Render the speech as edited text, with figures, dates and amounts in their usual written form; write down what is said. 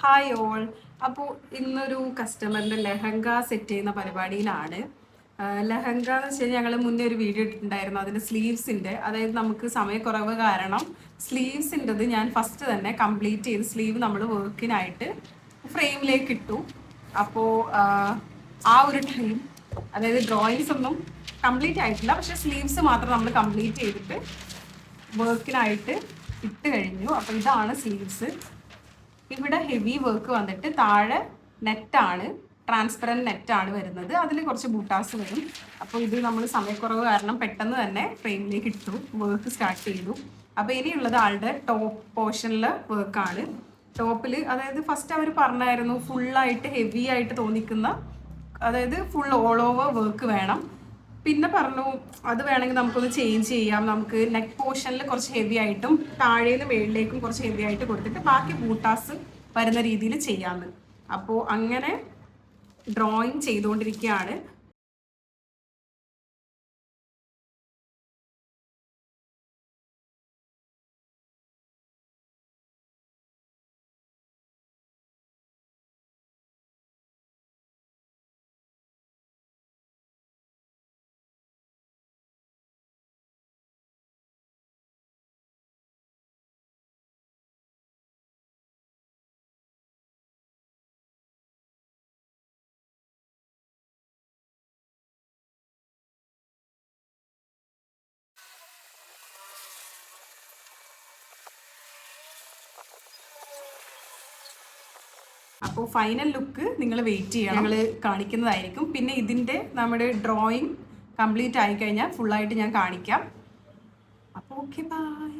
Hi all. അപ്പോൾ ഇന്നൊരു കസ്റ്റമറിൻ്റെ lehenga set ചെയ്യുന്ന പരിപാടിയിലാണ്. ലെഹങ്ക എന്ന് വെച്ച് കഴിഞ്ഞാൽ ഞങ്ങൾ മുന്നേ ഒരു വീഡിയോ ഇട്ടിട്ടുണ്ടായിരുന്നു അതിൻ്റെ സ്ലീവ്സിൻ്റെ, അതായത് നമുക്ക് സമയക്കുറവ് കാരണം സ്ലീവ്സിൻ്റെത് ഞാൻ ഫസ്റ്റ് തന്നെ കംപ്ലീറ്റ് ചെയ്ത് സ്ലീവ് നമ്മൾ വർക്കിനായിട്ട് ഫ്രെയിമിലേക്ക് ഇട്ടു. അപ്പോൾ ആ ഒരു ടൈം, അതായത് ഡ്രോയിങ്സ് ഒന്നും കംപ്ലീറ്റ് ആയിട്ടില്ല, പക്ഷേ സ്ലീവ്സ് മാത്രം നമ്മൾ കംപ്ലീറ്റ് ചെയ്തിട്ട് വർക്കിനായിട്ട് ഇട്ട് കഴിഞ്ഞു. അപ്പോൾ ഇതാണ് സ്ലീവ്സ്. ഇവിടെ ഹെവി വർക്ക് വന്നിട്ട് താഴെ നെറ്റാണ്, ട്രാൻസ്പെറൻറ്റ് നെറ്റാണ് വരുന്നത്. അതിൽ കുറച്ച് ബൂട്ടാസ് വരും. അപ്പോൾ ഇത് നമ്മൾ സമയക്കുറവ് കാരണം പെട്ടെന്ന് തന്നെ ഫ്രെയിമിലേക്ക് ഇട്ടു, വർക്ക് സ്റ്റാർട്ട് ചെയ്തു. അപ്പോൾ ഇനിയുള്ളത് ആളുടെ ടോപ്പ് പോർഷനിലെ വർക്കാണ്. ടോപ്പിൽ അതായത് ഫസ്റ്റ് അവർ പറഞ്ഞായിരുന്നു ഫുള്ളായിട്ട് ഹെവി ആയിട്ട് തോന്നിക്കുന്ന, അതായത് ഫുൾ ഓൾ ഓവർ വർക്ക് വേണം. പിന്നെ പറഞ്ഞു അത് വേണമെങ്കിൽ നമുക്കൊന്ന് ചേഞ്ച് ചെയ്യാം, നമുക്ക് നെക്ക് പോർഷനിൽ കുറച്ച് ഹെവി ആയിട്ടും താഴേന്ന് മേളിലേക്കും കുറച്ച് ഹെവി ആയിട്ട് കൊടുത്തിട്ട് ബാക്കി ബൂട്ടാസ് വരുന്ന രീതിയിൽ ചെയ്യാമെന്ന്. അപ്പോൾ അങ്ങനെ ഡ്രോയിങ് ചെയ്തുകൊണ്ടിരിക്കുകയാണ്. അപ്പോൾ ഫൈനൽ ലുക്ക് നിങ്ങൾ വെയിറ്റ് ചെയ്യണം, ഞങ്ങൾ കാണിക്കുന്നതായിരിക്കും. പിന്നെ ഇതിൻ്റെ നമ്മുടെ ഡ്രോയിങ് കംപ്ലീറ്റ് ആയിക്കഴിഞ്ഞാൽ ഫുള്ളായിട്ട് ഞാൻ കാണിക്കാം. അപ്പോൾ ഓക്കെ, ബൈ.